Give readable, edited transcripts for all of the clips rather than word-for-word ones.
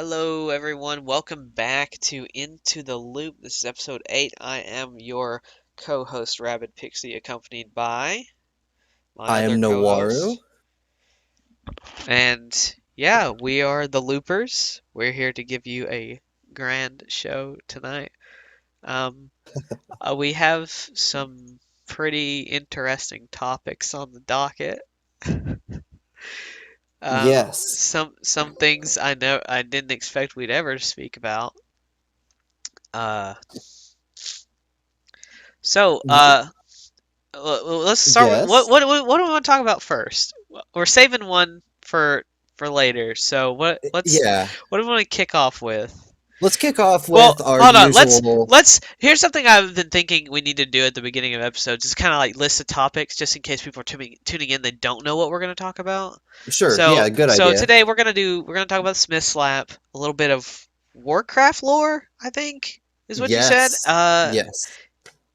Hello, everyone. Welcome back to Into the Loop. This is episode 8. I am your co-host, Rabbit Pixie, accompanied by my I other am Nowaru. co-host. And yeah, we are the Loopers. We're here to give you a grand show tonight. Um, we have some pretty interesting topics on the docket. Yes. Some things I know I didn't expect we'd ever speak about. Uh, so, Y- let's start with yes. what do we want to talk about first? We're saving one for later. So Yeah. what do we want to kick off with? Let's kick off Well, with our hold on. usual. Here's something I've been thinking we need to do at the beginning of episodes. Is kind of like list the topics just in case people are tuning in they don't know what we're going to talk about. Sure. So Yeah. Good so idea. today we're gonna talk about Smith Slap, a little bit of Warcraft lore, I think is what you said. Yes. Yes.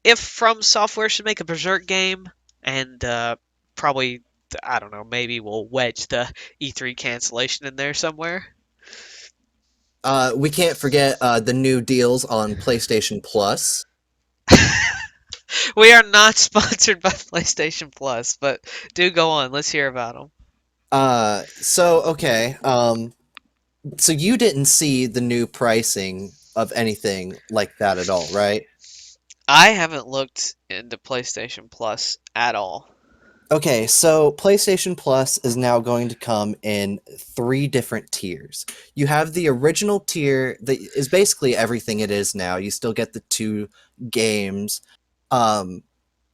If From Software should make a Berserk game, and probably I don't know, maybe we'll wedge the E3 cancellation in there somewhere. We can't forget the new deals on PlayStation Plus. We are not sponsored by PlayStation Plus, but do go on. Let's hear about them. Okay. So you didn't see the new pricing of anything like that at all, right? I haven't looked into PlayStation Plus at all. Okay, so PlayStation Plus is now going to come in three different tiers. You have the original tier that is basically everything it is now. You still get the two games um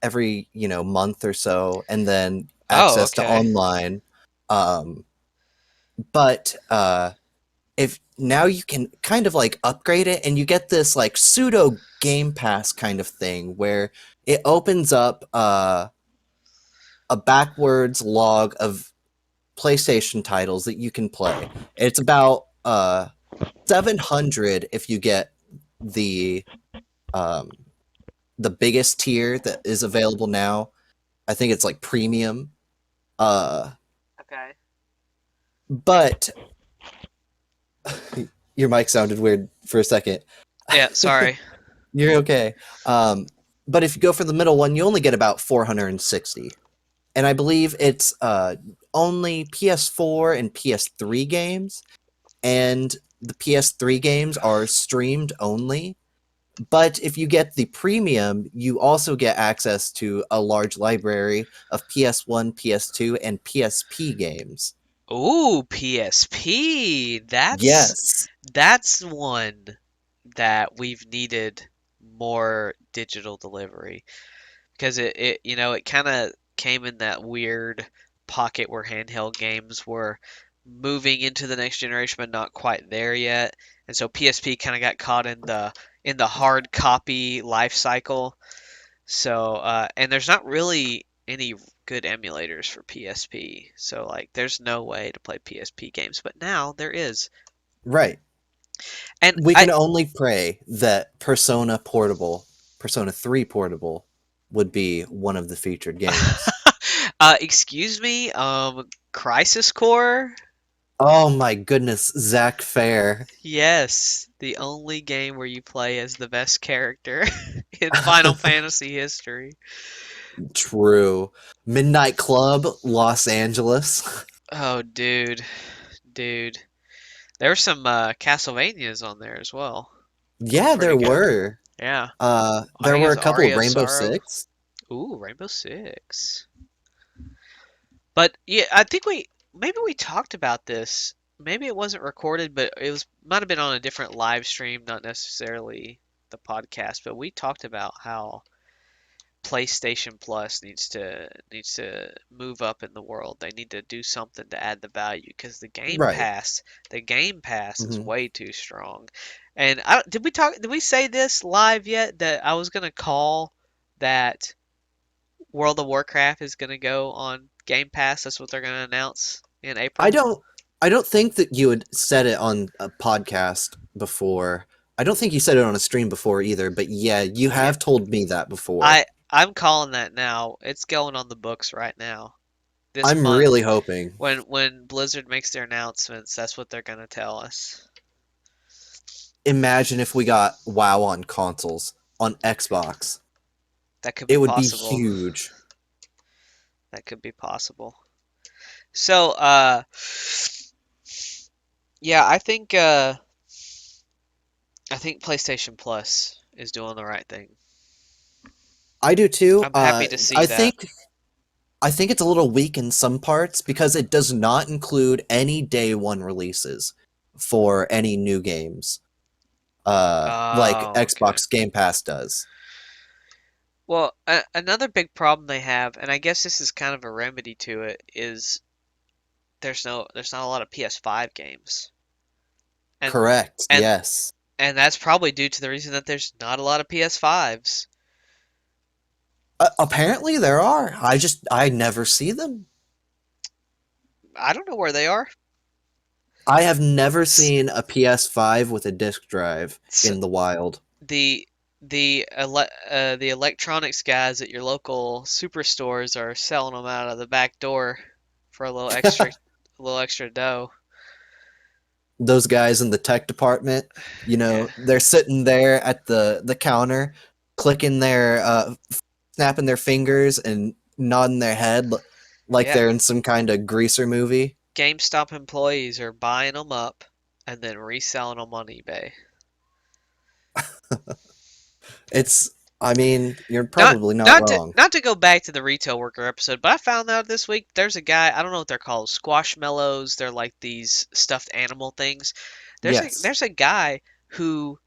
every, month or so, and then Oh, access to okay. online. Um but if now you can kind of like upgrade it and you get this like pseudo Game Pass kind of thing where it opens up a backwards log of PlayStation titles that you can play. It's about 700 if you get the um, the biggest tier that is available now. I think it's like premium. Uh, Okay. but your mic sounded weird for a second. Yeah, sorry. You're okay. But if you go for the middle one, you only get about 460. And I believe it's only PS4 and PS3 games, and the PS3 games are streamed only. But if you get the premium, you also get access to a large library of PS1, PS2, and PSP games. Ooh, PSP. Yes. That's one that we've needed more digital delivery because it kind of came in that weird pocket where handheld games were moving into the next generation but not quite there yet. And so PSP kind of got caught in the hard copy life cycle. So and there's not really any good emulators for PSP. So like there's no way to play PSP games, but now there is. Right. And We I can only pray that Persona 3 Portable, would be one of the featured games. excuse me, Crisis Core? Oh my goodness, Zach Fair. Yes, the only game where you play as the best character in Final Fantasy history. True. Midnight Club, Los Angeles. Oh, dude. There were some Castlevanias on there as well. They're Yeah, pretty there good. were. Yeah. I There think were it's a couple of Aria of Rainbow Sorrow. Six. Ooh, Rainbow Six. But yeah, I think maybe we talked about this. Maybe it wasn't recorded, but it was might have been on a different live stream, not necessarily the podcast. But we talked about how PlayStation Plus needs to move up in the world. They need to do something to add the value because Right. The Game Pass is Hmm. way too strong. And did we say this live yet that I was gonna call that World of Warcraft is gonna go on Game Pass? That's what they're gonna announce in I April. don't I don't think that you had said it on a podcast before. I don't think you said it on a stream before either, but yeah, you Yeah, have told me that before. I'm calling that now. It's going on the books right now. This I'm month, really hoping. when Blizzard makes their announcements, that's what they're gonna tell us. Imagine if we got WoW on consoles, on Xbox. That could be It would be possible. huge. That could be possible. So, yeah, I think PlayStation Plus is doing the right thing. I do too. I'm happy to see I that. think I think it's a little weak in some parts because it does not include any day one releases for any new games. Like Oh, okay. Xbox Game Pass does. Well, another big problem they have, and I guess this is kind of a remedy to it, is there's not a lot of PS5 games. And Correct. and Yes. and that's probably due to the reason that there's not a lot of PS5s. Apparently there are. I never see them. I don't know where they are. I have never S- seen a PS5 with a disc drive s- in the wild. the the electronics guys at your local superstores are selling them out of the back door for a little extra dough. Those guys in the tech department, Yeah. they're sitting there at the counter, clicking their snapping their fingers and nodding their head like Yeah. they're in some kind of greaser movie. GameStop employees are buying them up and then reselling them on eBay. It's I mean, you're probably not wrong. Not to go back to the retail worker episode, but I found out this week there's a guy, I don't know what they're called, squashmallows, they're like these stuffed animal things. Yes. There's a guy who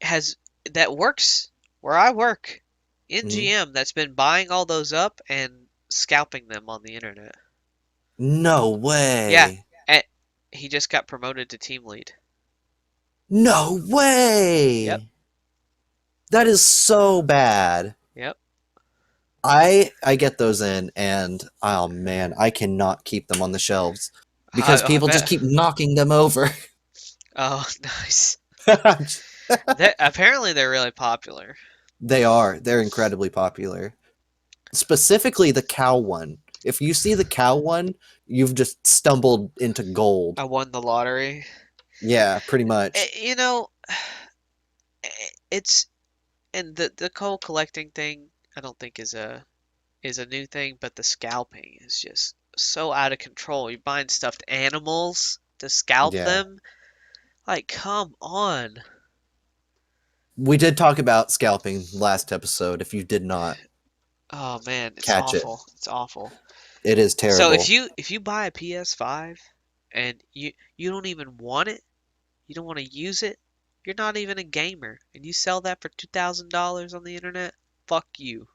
has that works where I work in Mhm. GM that's been buying all those up and scalping them on the internet. No Yeah, way. and he just got promoted to team lead. No Yep, way. That is so bad. yep. I get those in and oh man, I cannot keep them on the shelves because I people just bet. keep knocking them over. Oh, nice. Apparently they're really popular. They are. They're incredibly popular. Specifically the cow one. If you see the cow one, you've just stumbled into gold. I won the lottery. Yeah, pretty much. You know, it's and the coal collecting thing. I don't think is a new thing, but the scalping is just so out of control. You're buying stuffed animals to scalp Yeah. them. Like, come on. We did talk about scalping last episode if you did not Oh man, it's catch it. awful. It's awful. It is So terrible. if you buy a PS5 and you don't even want it, you don't want to use it, you're not even a gamer, and you sell that for $2,000 on the internet, fuck you.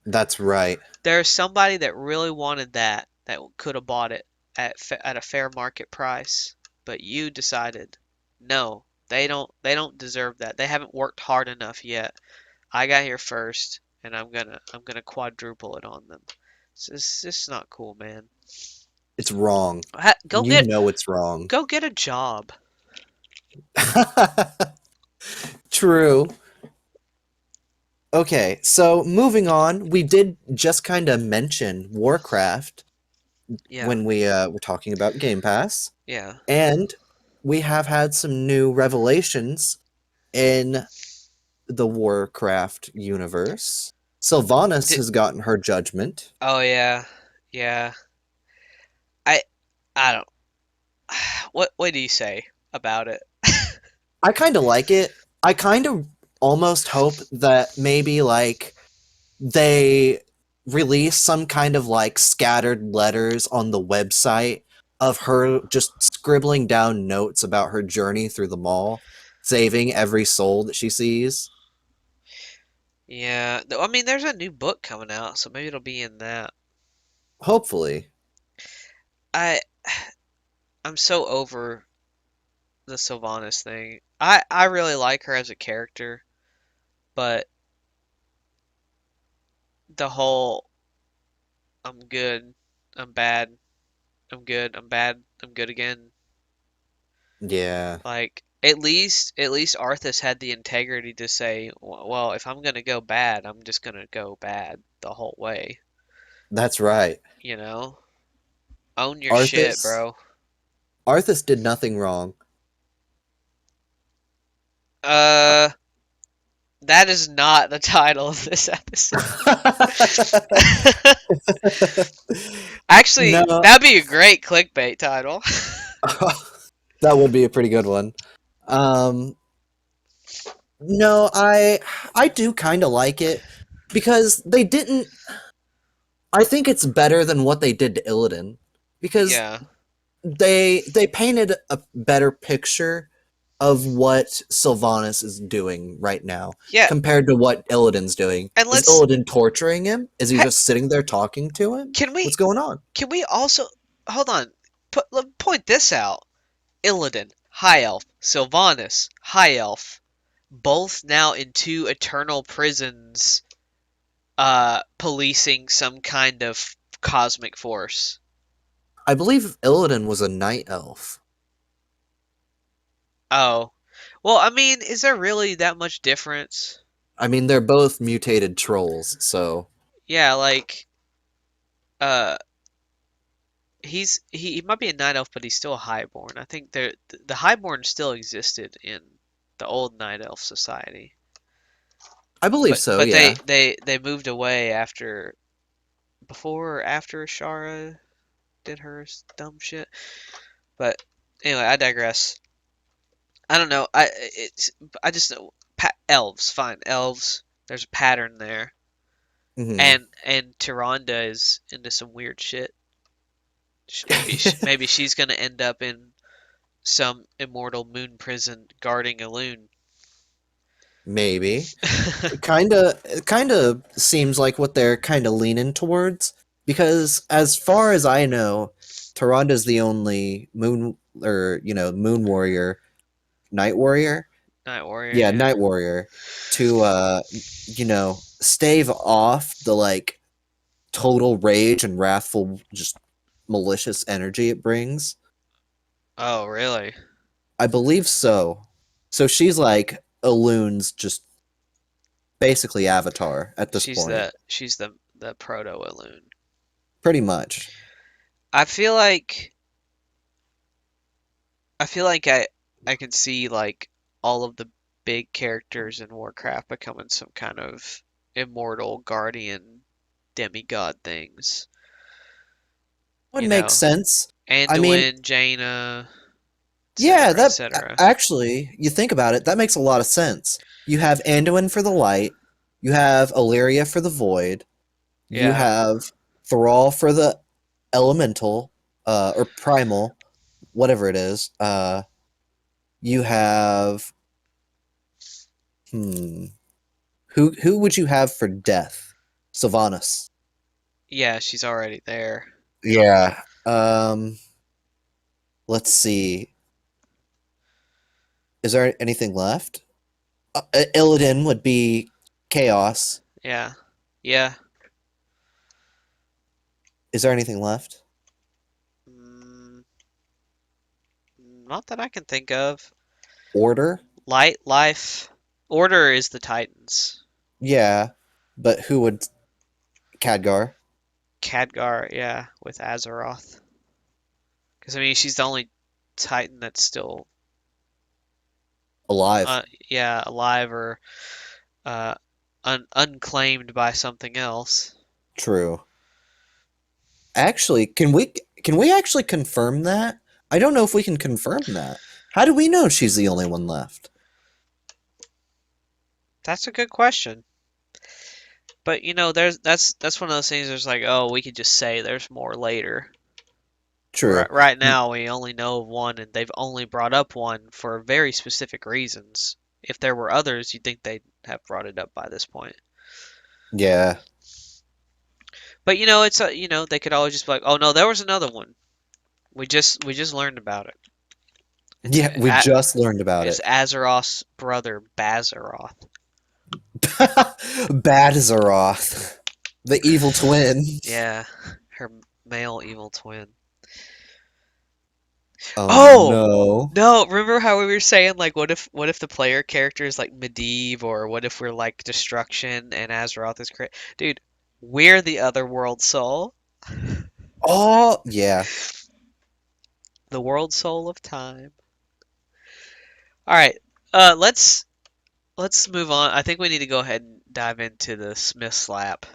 That's right. There's somebody that really wanted that could have bought it at a fair market price, but you decided, no, they don't deserve that. They haven't worked hard enough yet. I got here first, and I'm gonna quadruple it on them. It's just not cool, man. It's wrong. Go You know it's wrong. go get a job. True. Okay, so moving on, we did just kind of mention Warcraft Yeah, when we were talking about Game Pass, yeah. and we have had some new revelations in the Warcraft universe. Sylvanas Did, has gotten her judgment. oh yeah, yeah. I I don't. What do you say about it? I kind of like it. I kind of almost hope that maybe like they release some kind of like scattered letters on the website of her just scribbling down notes about her journey through the mall, saving every soul that she sees. Yeah, I mean, there's a new book coming out, so maybe it'll be in that. Hopefully. I I'm so over the Sylvanas thing. I really like her as a character, but the whole I'm good, I'm bad, I'm good, I'm bad, I'm good again. Yeah, Like at least Arthas had the integrity to say, well, if I'm gonna go bad, I'm just gonna go bad the whole way. that's right. You know, own your shit, Arthas bro. Arthas did nothing wrong. Uh, that is not the title of this episode. Actually, No, that'd be a great clickbait title. that would be a pretty good one. Um, no, I do kind of like it because they didn't. I think it's better than what they did to Illidan because Yeah. they painted a better picture of what Sylvanas is doing right now Yeah, compared to what Illidan's doing. and Is let's Illidan torturing him? Is he ha, just sitting there talking to him? can we What's going on? can we also hold on, point this out. Illidan, High Elf, Sylvanas, High Elf, both now in two eternal prisons, policing some kind of cosmic force. I believe Illidan was a night elf. Oh, well, I mean, is there really that much difference? I mean, they're both mutated trolls, so Yeah, like, uh, he might be a night elf, but he's still a highborn. I think the highborn still existed in the old night elf society, I believe but so. but Yeah. they moved away after before or after Ashara did her dumb shit. But anyway, I digress. I don't know. I just know elves. Fine, elves. There's a pattern there, Hmm. and Tyrande is into some weird shit. Maybe she's gonna end up in some immortal moon prison guarding a loon. Maybe. It kind of seems like what they're kind of leaning towards because as far as I know, Taranda's the only moon or moon warrior, night warrior. Night warrior, Yeah, yeah. night warrior to stave off the like total rage and wrathful just malicious energy it brings. Oh, really? I believe so. So she's like a loon's just basically avatar at this point. She's the proto loon. Pretty much. I feel like I can see like all of the big characters in Warcraft becoming some kind of immortal guardian demigod things. Would You make know, sense. I mean, Anduin, Jaina, yeah, etc., that etc. actually, you think about it, that makes a lot of sense. You have Anduin for the light, you have Illyria for the void, you Yeah, have Thrall for the elemental, or primal, whatever it is. You have hmm, who would you have for death? Sylvanas. yeah, she's already there. Yeah. Let's see. Is there anything left? Illidan would be chaos. Yeah, yeah. Is there anything left? Mm, not that I can think of. Order? Light, life, order is the Titans. Yeah, but who would Khadgar Khadgar, yeah, with Azeroth. Because I mean, she's the only Titan that's still, alive? yeah, alive or uh, unclaimed by something else. True. Actually, can we actually confirm that? I don't know if we can confirm that. How do we know she's the only one left? That's a good question. But you know, that's one of those things. There's like, oh, we could just say there's more later. True. Right now, we only know of one, and they've only brought up one for very specific reasons. If there were others, you'd think they'd have brought it up by this point. Yeah. But you know, it's you know, they could always just be like, oh no, there was another one. We just learned about it. It's Yeah, we just learned about it's it. Azeroth's brother Bazaroth. Bad Zaroth. The evil twin. Yeah, her male evil twin. Oh Oh no. no! Remember how we were saying like, what if the player character is like Medivh, or what if we're like Destruction and Azeroth is correct? Dude, we're the other world soul, Oh, yeah. the world soul of time. All right, let's. let's move on. I think we need to go ahead and dive into the Smith slap.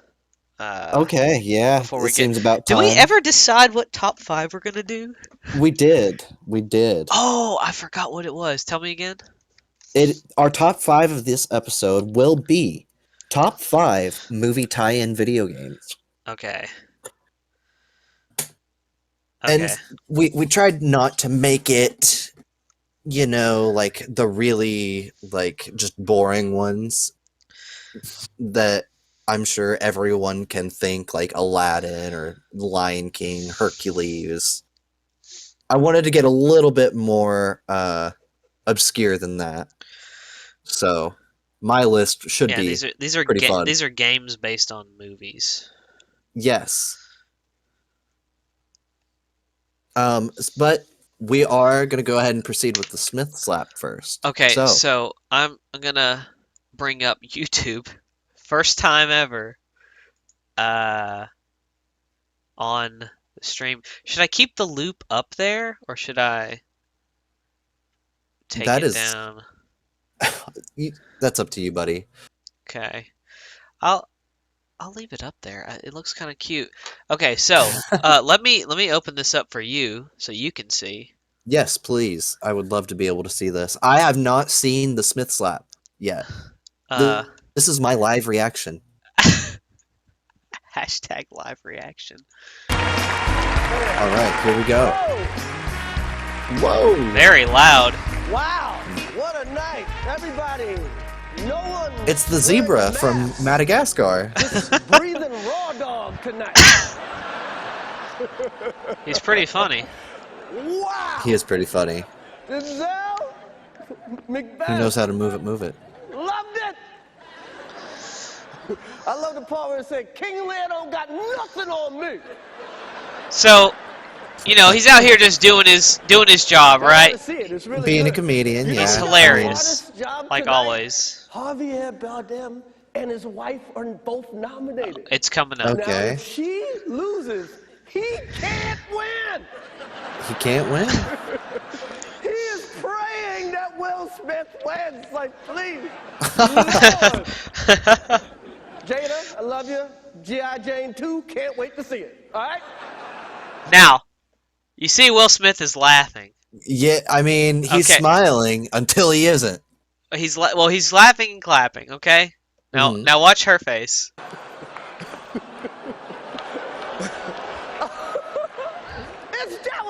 Uh, Okay, yeah, before it we get. seems about Do we time. ever decide what top five we're gonna do? We did. We did. Oh, I forgot what it was. Tell me again. Our top 5 of this episode will be top 5 movie tie-in video games. Okay. And Okay. we tried not to make it, like the really like just boring ones that I'm sure everyone can think, like Aladdin or Lion King, Hercules. I wanted to get a little bit more obscure than that. So my list should Yeah, be pretty fun. these are games based on movies. Yes. But we are going to go ahead and proceed with the Smith slap first. Okay, So, so I'm gonna bring up YouTube. First time ever. Uh, on the stream. Should I keep the loop up there or should I take that it is down? that's up to you, buddy. Okay. I'll I'll leave it up there. It looks kind of cute. Okay, so let me open this up for you so you can see. Yes, please. I would love to be able to see this. I have not seen the Smith slap yet. Uh, This is my live reaction. hashtag live reaction. All right, here we go. Whoa! Very loud. Wow, what a night. Everybody, no one. It's the zebra from Madagascar. Just breathing raw dog tonight. He's pretty funny. Wow. He is pretty funny. Denzel, Macbeth, He knows how to move it, move it. loved it. I love the part where it said, King Lear don't got nothing on me. So, he's out here just doing his job, I right? gotta see it. It's really Being a good. comedian, You yeah. He's know who got the hilarious, hardest job like tonight? always. Javier Bardem and his wife are both nominated. It's coming up. Okay. Now, if she loses, he can't win. He can't win. He is praying that Will Smith wins. Like, please, Lord. Jada, I love you. G.I. Jane 2, can't wait to see it. All right? Now, you see Will Smith is laughing. Yeah, I mean, he's Okay. smiling until he isn't. He's laughing and clapping, okay? Now Mhm. now watch her face.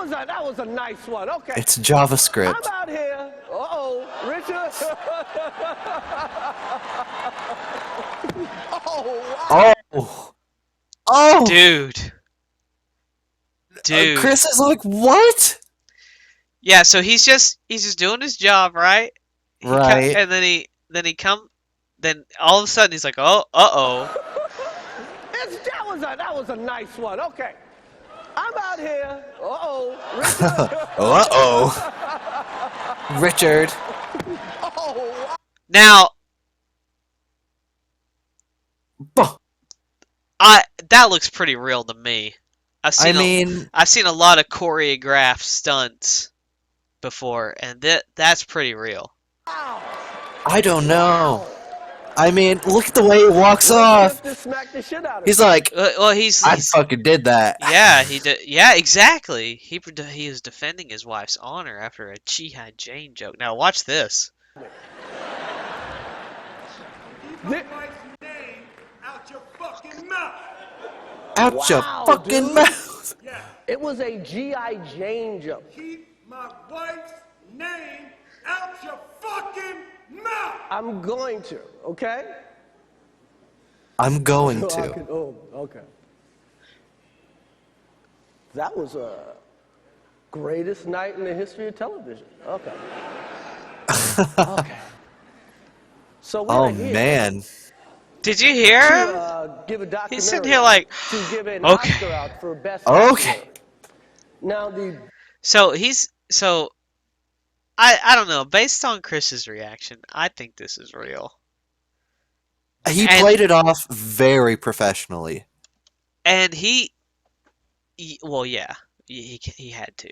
That was a nice one. Okay. It's JavaScript. I'm out here. Uh-oh, Richard. Oh, wow. Oh. Oh. Dude. Dude. Chris is like, what? Yeah, so he's just doing his job, right? Right. And then then all of a sudden he's like, "Oh, uh-oh." That was a nice one. Okay. I'm out here. Uh-oh, Richard. Uh-oh. Richard. Oh, wow. Now, Buh. that looks pretty real to me. I've seen a lot of choreographed stunts before, and that's pretty real. I don't know. I mean, look at the way he walks off. Just smack the shit out of He's him. like, Well, I fucking did that. yeah, he did. Yeah, exactly. He is defending his wife's honor after a G.I. Jane joke. Now watch this. Keep my wife's name out your fucking mouth. Out your Wow, fucking dude. mouth. Yeah. It was a G.I. Jane joke. Keep my wife's name out your fucking mouth. I'm going to, okay? I'm going I to. can- oh, okay. That was a greatest night in the history of television. Okay. Okay. So we're Oh, here man. Did you hear him? to give a documentary. He's sitting here like, to give an okay. Oscar out for best Okay. actor. Now the I don't know. Based on Chris's reaction, I think this is real. He And- played it off very professionally. And well, yeah, he had to.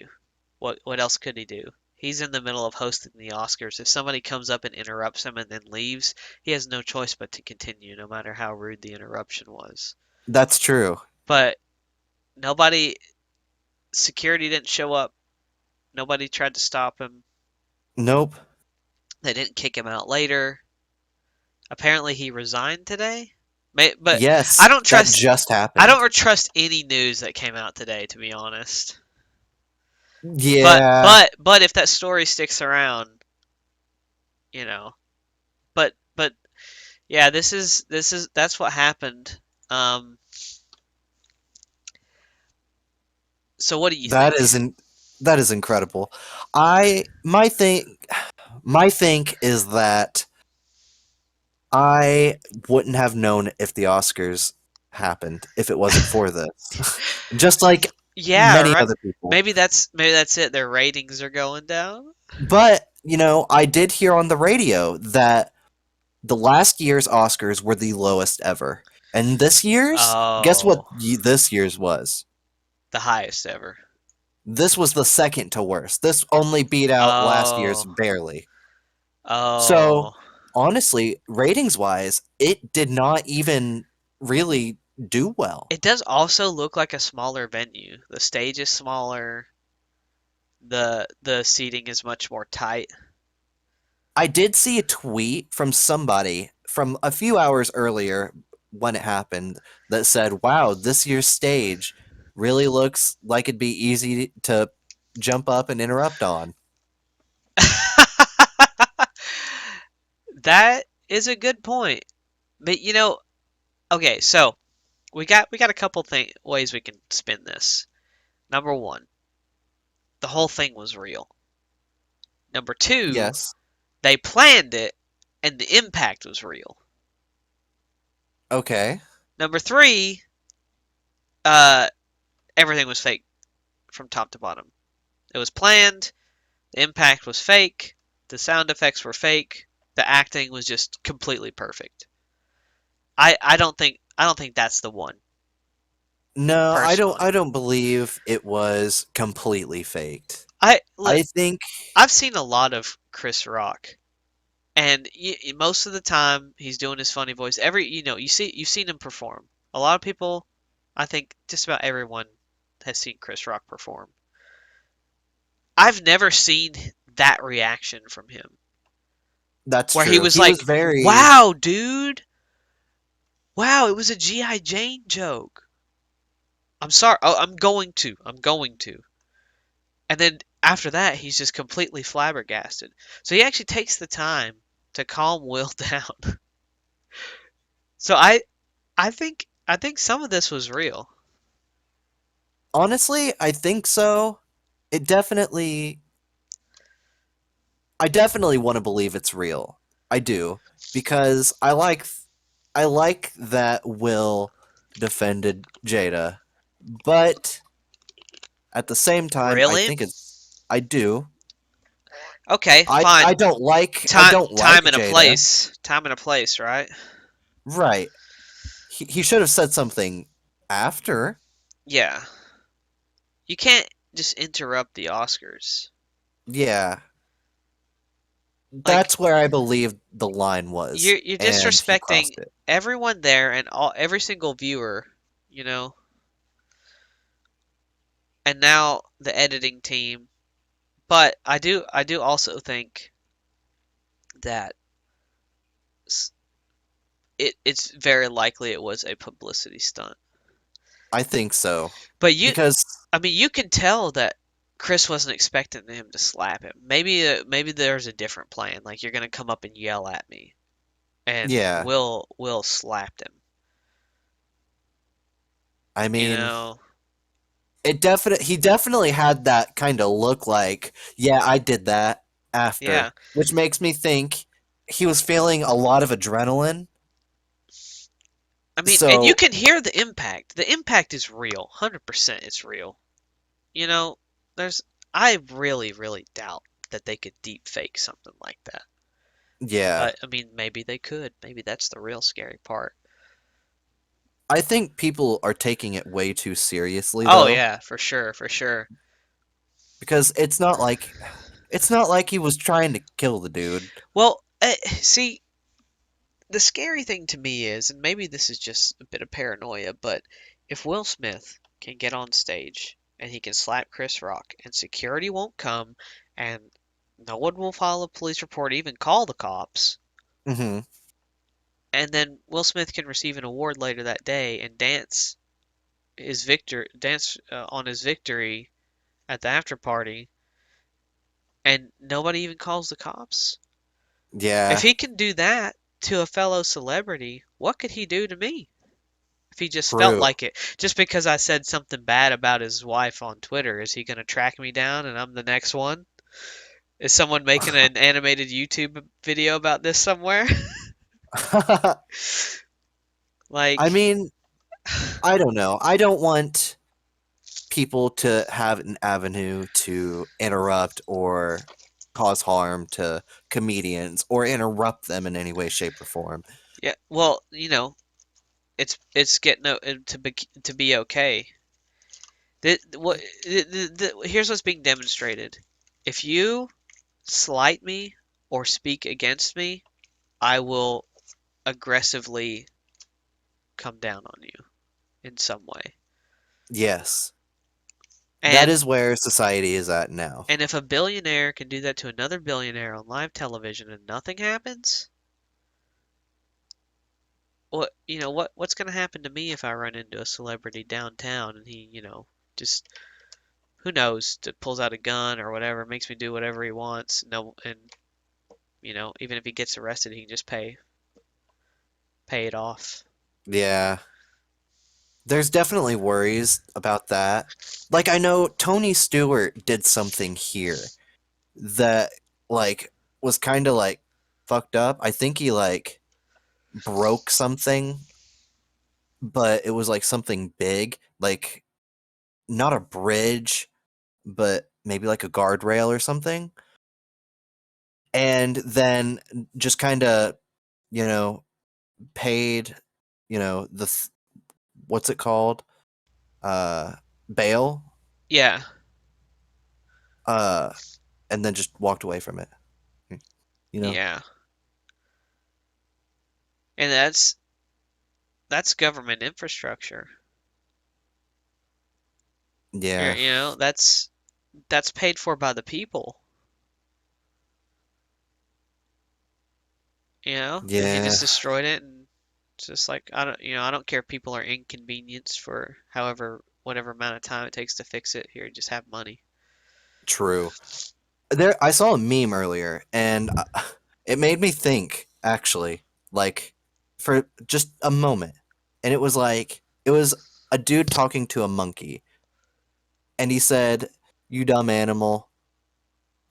What else could he do? He's in the middle of hosting the Oscars. If somebody comes up and interrupts him and then leaves, he has no choice but to continue, no matter how rude the interruption was. That's true. But nobody, security didn't show up. Nobody tried to stop him. Nope. They didn't kick him out later. Apparently, he resigned today. But I Yes, don't that trust. just I happened. don't trust any news that came out today, to be honest. But Yeah, but but if that story sticks around, you know. But yeah, this is that's what happened. Um, so what do you that think? is that is incredible. I my think is that I wouldn't have known if the Oscars happened if it wasn't for this. Just like Yeah, many right. other people. Maybe that's it. Their ratings are going down. But, I did hear on the radio that the last year's Oscars were the lowest ever. And this year's, guess what Oh, this year's was? the highest ever. This was the second to worst. This only beat out last year's Oh, barely. So, oh. honestly, ratings wise, it did not even really do well. It does also look like a smaller venue. The stage is smaller. The seating is much more tight. I did see a tweet from somebody from a few hours earlier when it happened that said, "Wow, this year's stage really looks like it'd be easy to jump up and interrupt on." That is a good point. But okay, so we got a couple ways we can spin this. Number one, the whole thing was real. Number two, Yes. they planned it and the impact was real. Okay. Number three, uh, everything was fake from top to bottom. It was planned, the impact was fake, the sound effects were fake, the acting was just completely perfect. I don't think that's the one, No, I personally. don't believe it was completely faked. I look, I think I've seen a lot of Chris Rock, and most of the time he's doing his funny voice. You've seen him perform. A lot of people, I think, just about everyone has seen Chris Rock perform. I've never seen that reaction from him, that's where he true. was He was like, very "Wow, dude! Wow, it was a GI Jane joke. I'm sorry. Oh, I'm going to." And then after that, he's just completely flabbergasted. So he actually takes the time to calm Will down. So I think some of this was real. honestly, I think so. It definitely I definitely want to believe it's real. I do because I like that Will defended Jada, but at the same time, Really? I do. Okay, fine. I Time don't like time and a Jada. place. Time and a place, right? Right. He should have said something after. Yeah. You can't just interrupt the Oscars. Yeah. Like That's where I believe the line was, you're and he disrespecting crossed it. everyone there and every single viewer, you know, and now the editing team. But I do also think that it's very likely it was a publicity stunt. I think so But because I mean, you can tell that Chris wasn't expecting him to slap him. Maybe there's a different plan. Like you're gonna come up and yell at me, and yeah, Will slapped him. I You mean, know? he definitely had that kind of look like, yeah, I did that Yeah. after, which makes me think he was feeling a lot of adrenaline. I mean, and you So, can hear the impact. The impact is real. 100% it's real. You know, there's I really, really doubt that they could deep fake something like that. yeah, But I mean, maybe they could. Maybe that's the real scary part. I think people are taking it way too seriously Oh though, yeah, for sure, for sure. because it's not like It's not like he was trying to kill the dude. Well, see, the scary thing to me is, and maybe this is just a bit of paranoia, but if Will Smith can get on stage and he can slap Chris Rock and security won't come and no one will file a police report, even call the cops, Hmm. and then Will Smith can receive an award later that day and dance on his victory at the after party, and nobody even calls the cops. If Yeah, he can do that to a fellow celebrity, what could he do to me? If he just felt true. like it, just because I said something bad about his wife on Twitter, is he going to track me down and I'm the next one? Is someone making an animated YouTube video about this somewhere? I Like, mean, I don't know. I don't want people to have an avenue to interrupt or cause harm to comedians or interrupt them in any way, shape, or form. yeah, well, it's getting to be okay. Here's what's being demonstrated. If you slight me or speak against me, I will aggressively come down on you in some way. Yes, that And is where society is at now. and if a billionaire can do that to another billionaire on live television and nothing happens, what's going to happen to me if I run into a celebrity downtown and he, just who knows, pulls out a gun or whatever, makes me do whatever he wants. No, and even if he gets arrested, he can just pay it off. Yeah, there's definitely worries about that. Like, I know Tony Stewart did something here that, like, was kind of, like, fucked up. I think he, like, broke something, but it was, like, something big. Like, not a bridge, but maybe, like, a guardrail or something. And then just kind of, you know, paid, what's it called? Uh, bail. Yeah, Uh, and then just walked away from it. You know? yeah, and that's government infrastructure. Yeah. That's paid for by the people. And he Yeah. just destroyed it, and it's just like I don't care if people are inconvenienced for whatever amount of time it takes to fix it. Here, just have money. True. I saw a meme earlier, and it made me think. Actually, like for just a moment, and it was a dude talking to a monkey, and he said, "You dumb animal,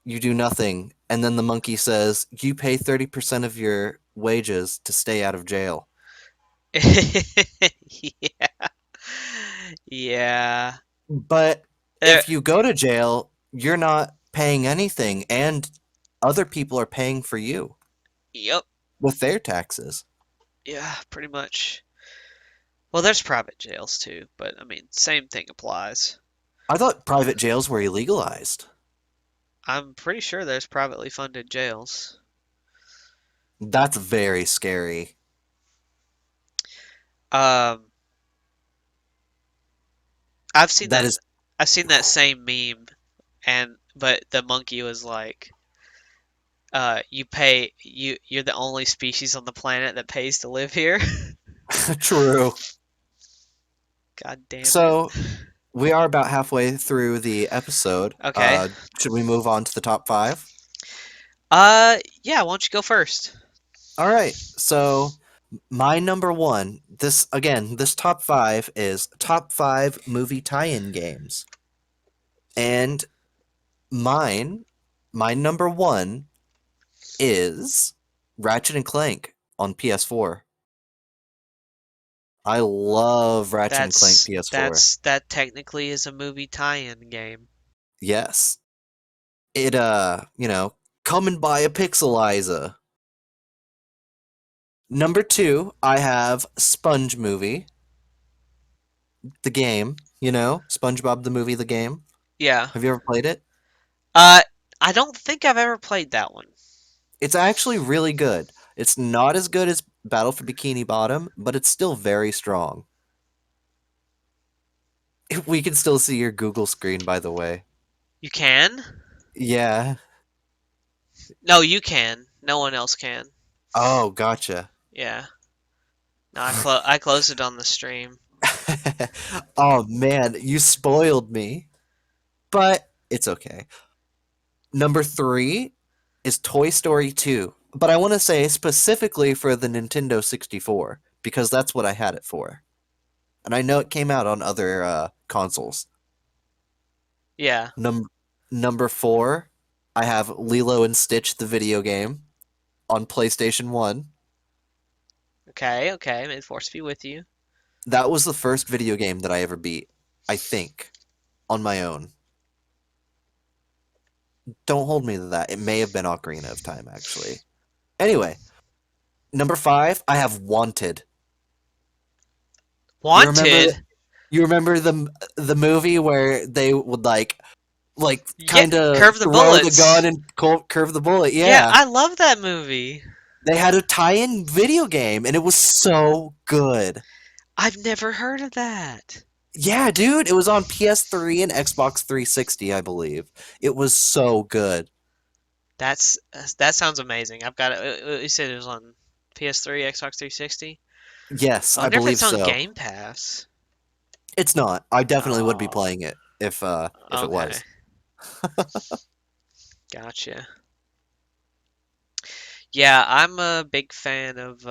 you do nothing." And then the monkey says, "You pay 30% of your wages to stay out of jail." Yeah, yeah. But There, if you go to jail, you're not paying anything, and other people are paying for you yep, with their taxes. yeah, pretty much. Well, there's private jails too, but I mean, same thing applies. I thought private jails were illegalized. I'm pretty sure there's privately funded jails. That's very scary. Um, I've seen That that. is I've seen that same meme, but the monkey was like, you're the only species on the planet that pays to live here. true. God damn it. So we are about halfway through the episode. Okay. Should we move on to the top five? Yeah, why don't you go first? All right. So my number one. This top five is top five movie tie-in games, and mine, my number one is Ratchet and Clank on PS4. I love Ratchet and Clank PS4. That technically is a movie tie-in game. Yes. It come and buy a Pixeliza. Number two, I have Sponge Movie, the game, SpongeBob the movie, the game. Yeah. Have you ever played it? Uh, I don't think I've ever played that one. It's actually really good. It's not as good as Battle for Bikini Bottom, but it's still very strong. We can still see your Google screen, by the way. You can? Yeah. No, you can. No one else can. Oh, gotcha. Yeah. No, I closed it on the stream. Oh man, you spoiled me. But it's okay. Number 3 is Toy Story 2. But I want to say specifically for the Nintendo 64, because that's what I had it for. And I know it came out on other consoles. Yeah. Number 4, I have Lilo and Stitch the video game on PlayStation 1. Okay, okay. May the force be with you. That was the first video game that I ever beat, I think, on my own. Don't hold me to that. It may have been Ocarina of Time, actually. Anyway, number 5, I have Wanted. You remember Wanted? you remember the movie where they would like Yeah, kind of Curve the throw the Bullets. gun and curve the bullet? Yeah, Yeah. I love that movie. They had a tie-in video game and it was so good. I've never heard of that. Yeah, dude, it was on PS3 and Xbox 360, I believe. It was so good. That's that sounds amazing. I've got it. You said it was on PS3, Xbox 360. Yes, I I wonder if believe it's on so. Game Pass. It's not. I definitely would be Oh, playing it if it okay. was. Gotcha. Yeah, I'm a big fan of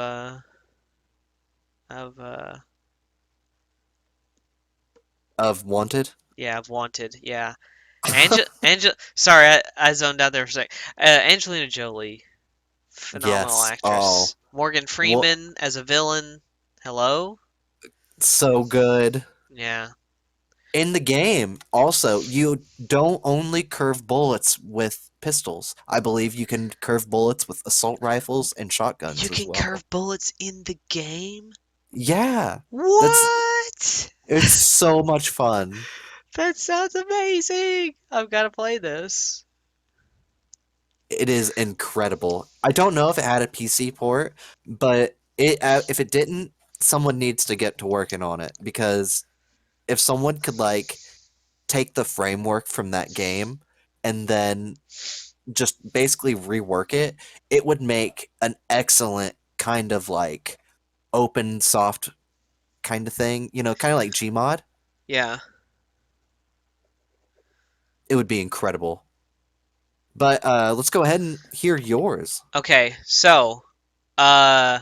Of Wanted? yeah, of Wanted. Yeah. Sorry, I zoned out there for a sec. Angelina Jolie, phenomenal Yes. Oh, actress. Morgan what Freeman as a villain. Hello? so good. Yeah. In the game, also, you don't only curve bullets with pistols. I believe you can curve bullets with assault rifles and You shotguns as can well. curve bullets in the game? Yeah, that's What? it's so much fun. That sounds amazing. I've got to play this. It is incredible. I don't know if it had a PC port, but if it didn't, someone needs to get to working on it because if someone could like take the framework from that game and then just basically rework it, it would make an excellent kind of like open soft kind of thing, kind of like Gmod. Yeah. It would be incredible. But let's go ahead and hear yours. Okay, so uh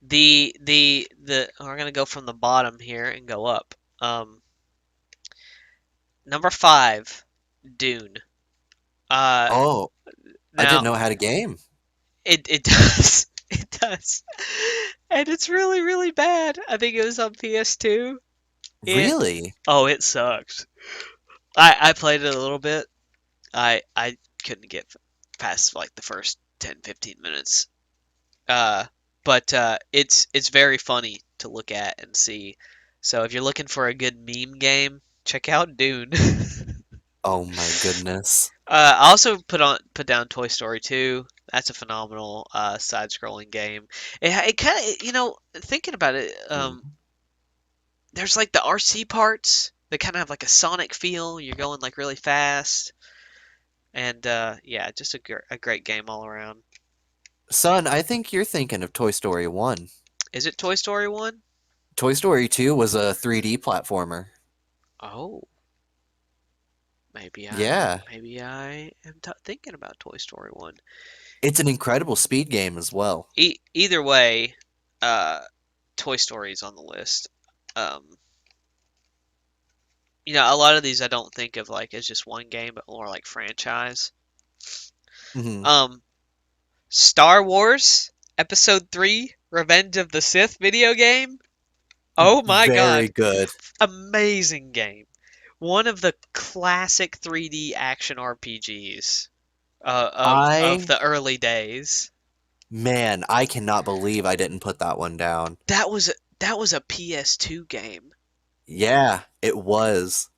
the we're gonna go from the bottom here and go up. Number 5, Dune. Uh Oh, I didn't now know it had a game. it does. It does. And it's really, really bad. I think it was on PS2. And Really? oh, it sucks. I played it a little bit. I couldn't get past like the first 10, 15 minutes. Uh but it's very funny to look at and see. So if you're looking for a good meme game, check out Dune. Oh my goodness. I also put down Toy Story 2. That's a phenomenal side-scrolling game. It kind of, thinking about it, Mhm. there's like the RC parts that kind of have like a Sonic feel. You're going like really fast, and yeah, just a great game all around. Son, I think you're thinking of Toy Story 1. Is it Toy Story 1? Toy Story 2 was a 3D platformer. Oh, maybe Yeah. I am thinking about Toy Story 1. It's an incredible speed game as well. Either way, uh, Toy Story's on the list. Um, a lot of these I don't think of like as just one game, but more like franchise. Hmm. Um, Star Wars Episode 3, Revenge of the Sith video game. Oh my Very God, good. amazing game. One of the classic 3D action RPGs of I, the early days. man, I cannot believe I didn't put that one down. That was a PS2 game. Yeah, it was.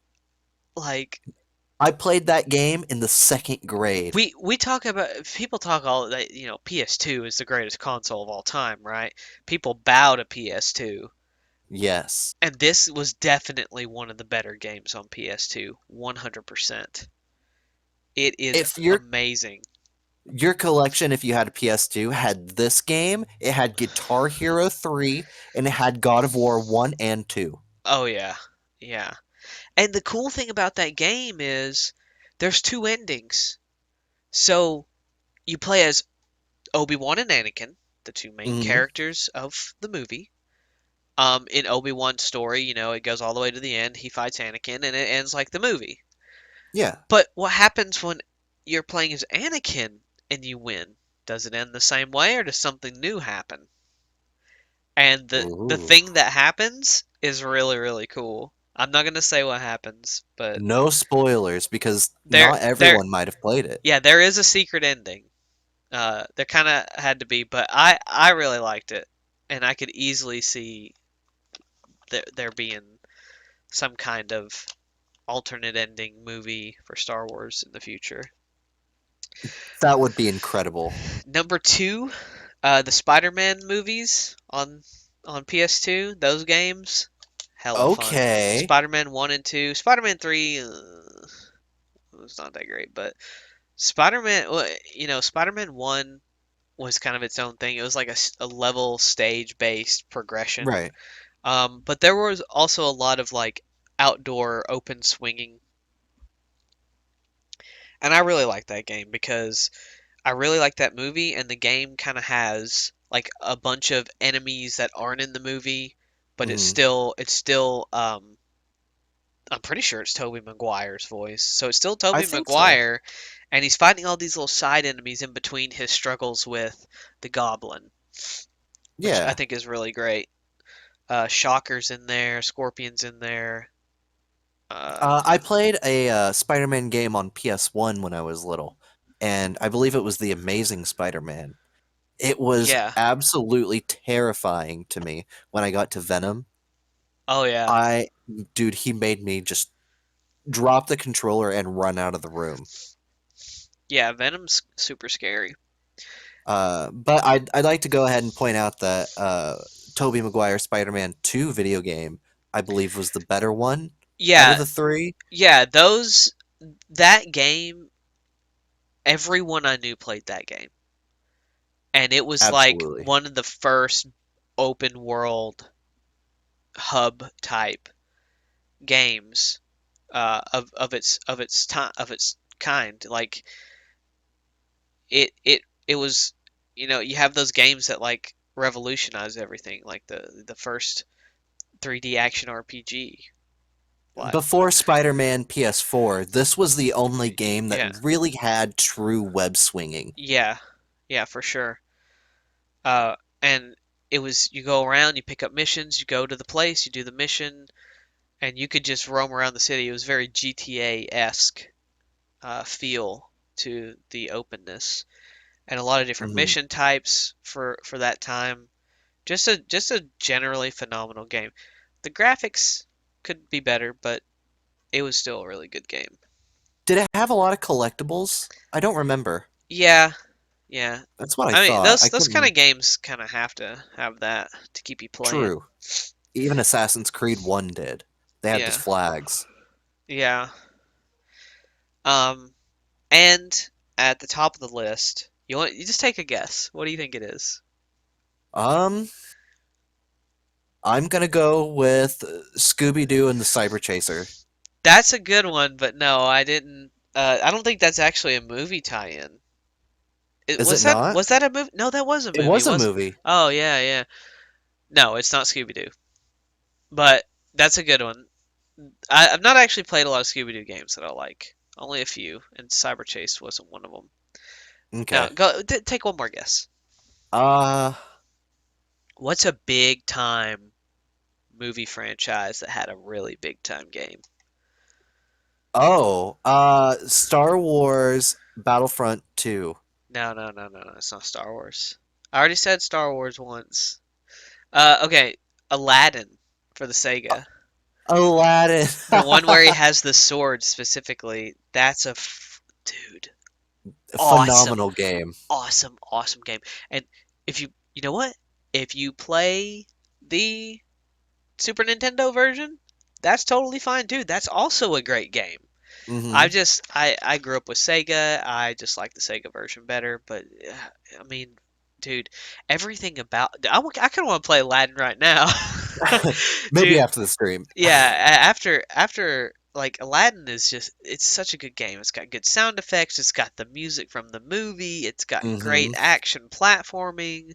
Like I played that game in the second grade. We talk about people talk all that PS2 is the greatest console of all time, right? People bow to PS2, Yes. and this was definitely one of the better games on PS2, 100%. It is If amazing. your collection, if you had a PS2, had this game, it had Guitar Hero 3, and it had God of War 1 and 2. Oh yeah. Yeah. And the cool thing about that game is there's two endings. So you play as Obi-Wan and Anakin, the two main Hmm. characters of the movie. In Obi-Wan's story, it goes all the way to the end. He fights Anakin, and it ends like the movie. Yeah. But what happens when you're playing as Anakin and you win? Does it end the same way, or does something new happen? And the Ooh. thing that happens is really, really cool. I'm not gonna say what happens, but No spoilers, because there not there everyone might have played it. yeah, there is a secret ending. There kind of had to be, but I really liked it, and I could easily see there being some kind of alternate ending movie for Star Wars in the future. That would be incredible. Number two, the Spider-Man movies on PS2. Those games, hella fun. Okay. Spider-Man 1 and 2. Spider-Man 3 was not that great, but Spider-Man, well, Spider-Man 1 was kind of its own thing. It was like a level stage based progression. Right. But there was also a lot of like outdoor open swinging, and I really like that game because I really like that movie, and the game kind of has like a bunch of enemies that aren't in the movie, but it's Hmm. still I'm pretty sure it's Tobey Maguire's voice. So it's still I Tobey think so. Maguire, and he's fighting all these little side enemies in between his struggles with the Goblin, which I Yeah. think is really great. Shocker's in there, Scorpion's in there. I played a Spider-Man game on PS1 when I was little, and I believe it was The Amazing Spider-Man. It was Yeah. absolutely terrifying to me when I got to Venom. Oh yeah. I, dude, he made me just drop the controller and run out of the room. Yeah, Venom's super scary. But I'd like to go ahead and point out that Tobey Maguire Spider-Man 2 video game, I believe, was the better one out of Yeah, the three. yeah, that game, everyone I knew played that game. And it was like Absolutely. one of the first open world hub type games of its time of its kind. Like it was, you have those games that like revolutionize everything, like the first 3D action RPG. What? Before Spider-Man PS4, this was the only game that Yeah, really had true web swinging. yeah, yeah, for sure. And it was you go around, you pick up missions, you go to the place, you do the mission, and you could just roam around the city. It was very GTA-esque feel to the openness, and a lot of different Hmm. mission types for that time. Just a generally phenomenal game. The graphics could be better, but it was still a really good game. Did it have a lot of collectibles? I don't remember. Yeah, yeah. That's what I I mean, thought. those I those kind couldn't. of games kind of have to have that to keep you playing. True. Even Assassin's Creed 1 did. They had those Yeah, flags. yeah. Um, and at the top of the list, you just take a guess. What do you think it is? Um, I'm gonna go with Scooby-Doo and the Cyber Chaser. That's a good one, but no, I didn't. I don't think that's actually a movie tie-in. Is it not? Was that a movie? No, that was a It movie. was a Was movie. Oh yeah, yeah. No, it's not Scooby-Doo, but that's a good one. I've not actually played a lot of Scooby-Doo games that I like. Only a few, and Cyber Chase wasn't one of them. Now, Okay. take one more guess. Uh, What's a big time movie franchise that had a really big time game? Star Wars Battlefront 2. No, no, no, no, no. It's not Star Wars. I already said Star Wars once. Okay, Aladdin for the Sega. Aladdin. The one where he has the sword specifically, dude, awesome, Phenomenal game. awesome, awesome game. And if you know what? If you play the Super Nintendo version, that's totally fine too. That's also a great game. Hmm. I grew up with Sega. I just like the Sega version better. But I mean, dude, everything about I kind of want to play Aladdin right now, Maybe dude. after the stream. Yeah, after like Aladdin is just it's such a good game. It's got good sound effects. It's got the music from the movie. It's got great Hmm. action platforming.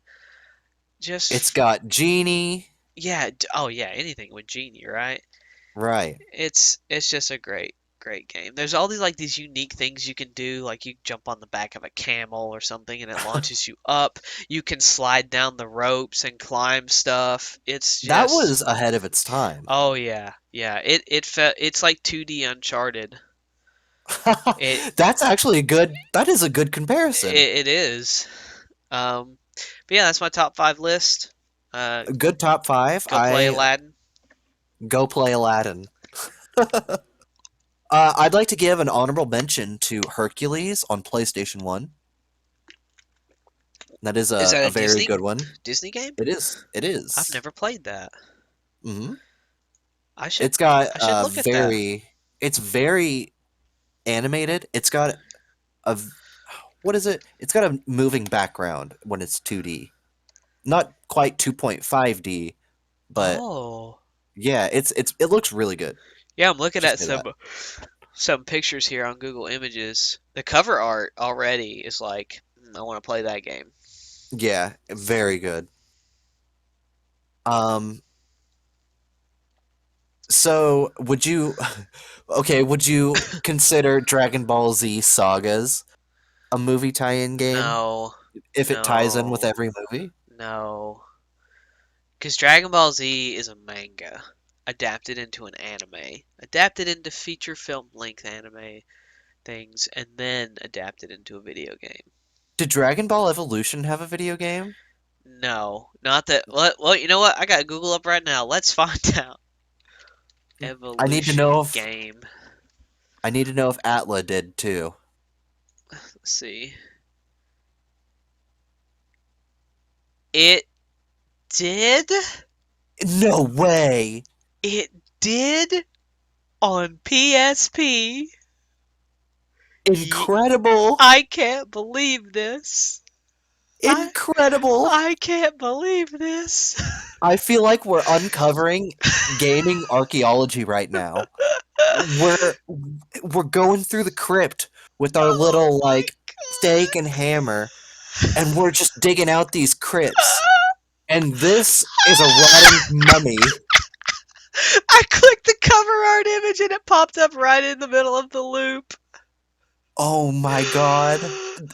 It's Just got Genie. yeah. Oh yeah, anything with Genie, right? Right. It's just a great game. There's all these unique things you can do, like you jump on the back of a camel or something and it launches you up. You can slide down the ropes and climb stuff. It's That just was ahead of its time. oh yeah. Yeah. It's like 2D Uncharted. It That's actually a good. That is a good comparison. it is. But yeah, that's my top 5 list. Uh A good top five. Go play Aladdin. Go play Aladdin. I'd like to give an honorable mention to Hercules on PlayStation 1. That is Is that a a very Disney good one. Disney game? It is. It I've is. never played that. Hmm. I should It's got I should look at that. It's very animated. It's got a, what is it? It's got a moving background when it's 2D. Not quite 2.5D, but Oh. yeah, it looks really good. Yeah, I'm looking Just at say that. some pictures here on Google Images. The cover art already is like, I want to play that game. Yeah, very good. Um, so would you okay, would you consider Dragon Ball Z Sagas a movie tie-in game No, if it ties in with no, every movie? no. Because Dragon Ball Z is a manga adapted into an anime, adapted into feature film length anime things, and then adapted into a video game. Did Dragon Ball Evolution have a video game? No, not that. Well, you know what? I got Google up right now. Let's find out. I need to know Evolution if game. I need to know if Atla did too. Let's see. It did. No way. It did on PSP. Incredible. I can't believe this. I Incredible. I can't believe this. I feel like we're uncovering gaming archaeology right now. We're we're going through the crypt with our Oh little my like stake and hammer, and we're just digging out these crypts. And this is a rotting mummy. I clicked the cover art image and it popped up right in the middle of the loop. Oh my god.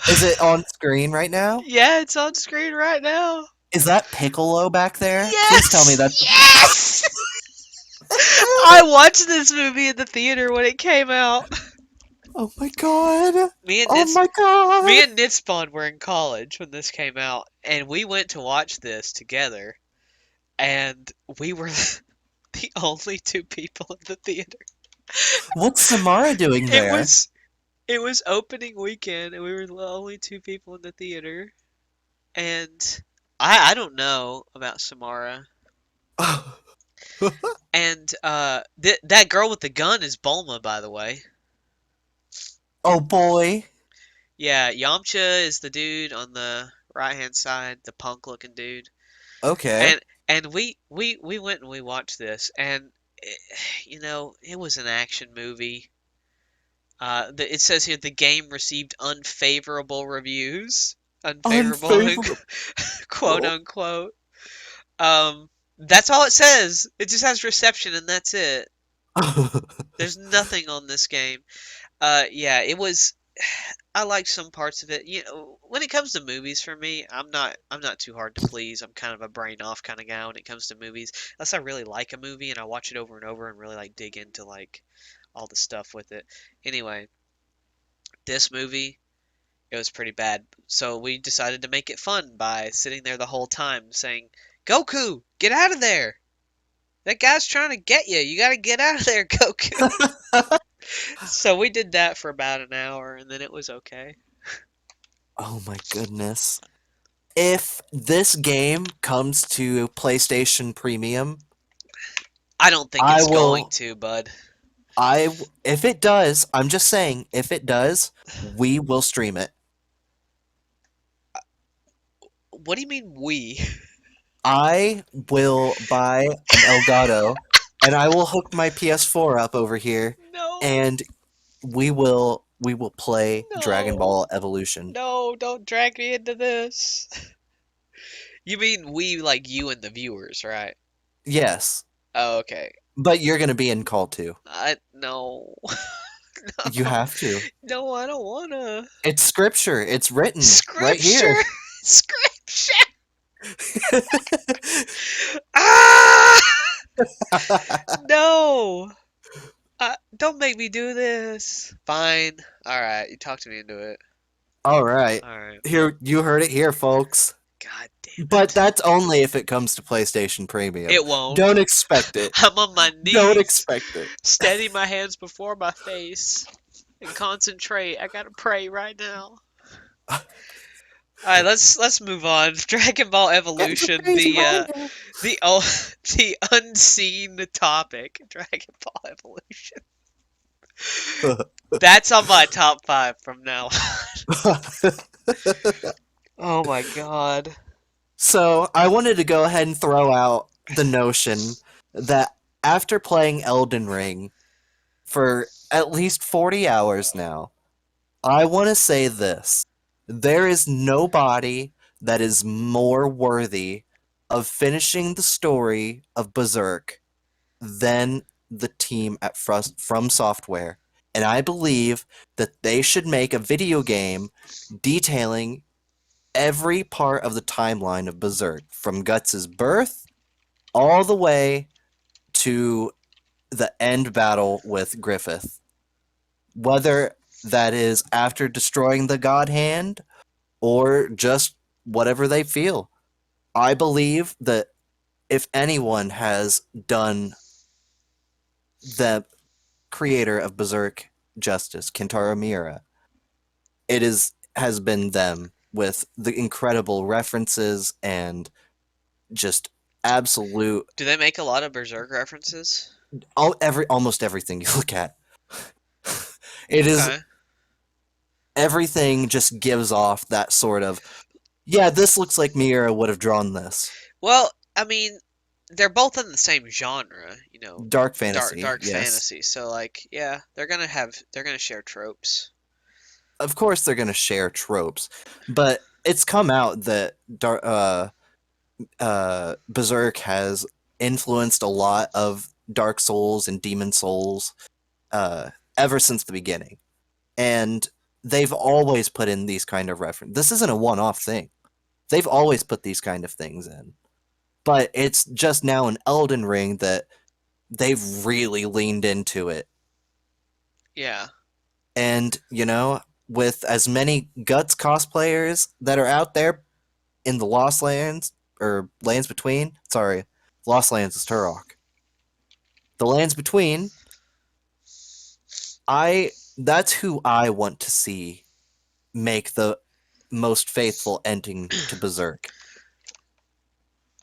Is it on screen right now? Yeah, it's on screen right now. Is that Piccolo back there? Please tell me Yes! that's. Yes! I watched this movie in the theater when it came out. Oh my god. Me and Oh Nitz, my me god. and Nitzbond were in college when this came out, and we went to watch this together, and we were the only 2 people in the theater. What's Samara doing It there? was it was opening weekend, and we were the only 2 people in the theater, and I don't know about Samara. And that girl with the gun is Bulma, by the way. Oh boy. Yeah, Yamcha is the dude on the right hand side, the punk looking dude. Okay. And we went and we watched this, and it was an action movie. It says here the game received unfavorable reviews, unfavorable Unfavorable. quote unquote. That's all it says. It just has reception, and that's it. There's nothing on this game. Yeah, it was. I like some parts of it. When it comes to movies, for me, I'm not too hard to please. I'm kind of a brain off kind of guy when it comes to movies. Unless I really like a movie and I watch it over and over and really like dig into like all the stuff with it. Anyway, this movie, it was pretty bad. So we decided to make it fun by sitting there the whole time saying, "Goku, get out of there!" That guy's trying to get you. You gotta get out of there, Goku. So we did that for about an hour, and then it was okay. Oh my goodness. If this game comes to PlayStation Premium, I don't think I it's going will to, bud. if it does, I'm just saying, if it does, we will stream it. What do you mean we? I will buy an Elgato and I will hook my PS4 up over here No, and we will play Dragon no, Ball Evolution. no, don't drag me into this. You mean we like you and the viewers, right? Yes, Oh, okay. but you're going to be in call too. No. You No. have to. No, I don't wanna. It's scripture. It's written right here. Scripture? Scripture! Ah! No! Don't make me do this. Fine. Alright, you talked me into it. All right. Alright. Here you heard it here, folks. God damn But it. that's only if it comes to PlayStation Premium. It won't. Don't expect it. I'm on my Don't knees, expect it. steady my hands before my face, and concentrate. I gotta pray right now. Alright, let's move on. Dragon Ball It's a Evolution, crazy manga. the unseen topic. Dragon Ball Evolution. That's on my top 5 from now on. Oh my god. So I wanted to go ahead and throw out the notion that after playing Elden Ring for at least 40 hours now, I want to say this. There is nobody that is more worthy of finishing the story of Berserk than the team at From Software. And I believe that they should make a video game detailing every part of the timeline of Berserk, from Guts' birth all the way to the end battle with Griffith. Whether that is after destroying the God Hand or just whatever they feel. I believe that if anyone has done the creator of Berserk justice, Kentaro Miura, has been them with the incredible references and just absolute Do they make a lot of Berserk references? almost everything you look at. It is Okay. everything just gives off that sort of, yeah, this looks like Miura would have drawn this. Well, I mean, they're both in the same genre, Dark dark fantasy, dark yes. fantasy. So like, yeah, they're gonna share tropes. Of course they're going to share tropes, but it's come out that Berserk has influenced a lot of Dark Souls and Demon Souls ever since the beginning. And they've always put in these kind of references. This isn't a one-off thing. They've always put these kind of things in. But it's just now in Elden Ring that they've really leaned into it. Yeah. And, with as many Guts cosplayers that are out there in the Lost Lands, or Lands Between, sorry, Lost Lands is Turok. The Lands Between, that's who I want to see make the most faithful ending to Berserk.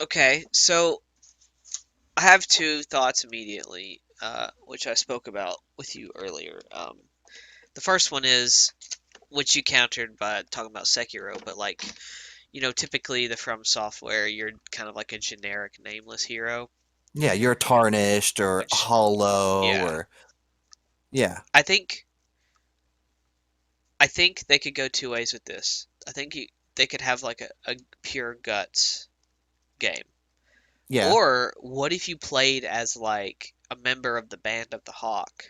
Okay, so I have two thoughts immediately, which I spoke about with you earlier. The first one is, which you countered by talking about Sekiro, but like, typically the From Software, you're kind of like a generic nameless hero, Yeah, you're Tarnished or which, Hollow yeah, or yeah. I think they could go two ways with this. I think they could have like a pure Guts game. Yeah. Or what if you played as like a member of the Band of the Hawk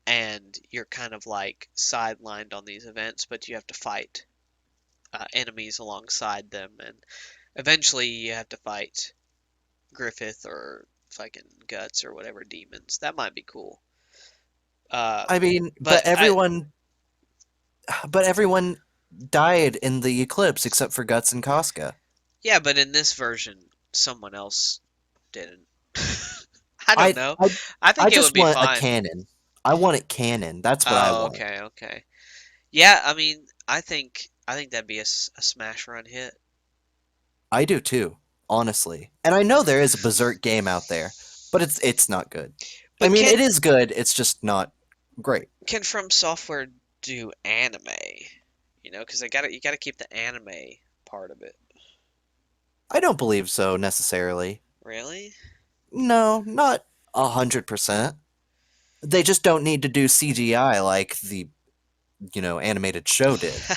and you're kind of like sidelined on these events, but you have to fight enemies alongside them, and eventually you have to fight Griffith or fucking Guts or whatever demons. That might be cool. I mean, But but everyone died in the eclipse except for Guts and Casca. yeah, but in this version, someone else didn't. I don't I know. I I I think it would just be want a fine. canon. I want it canon. That's what I Oh, want. okay, okay. Yeah, I mean, I think that'd be a smash run hit. I do too, honestly. And I know there is a Berserk game out there, but it's not good. I But mean, it is good. It's just not great. can From Software do anime? You know, because you gotta keep the anime part of it. I don't believe so necessarily. Really? No, not 100%. They just don't need to do CGI like the, animated show did.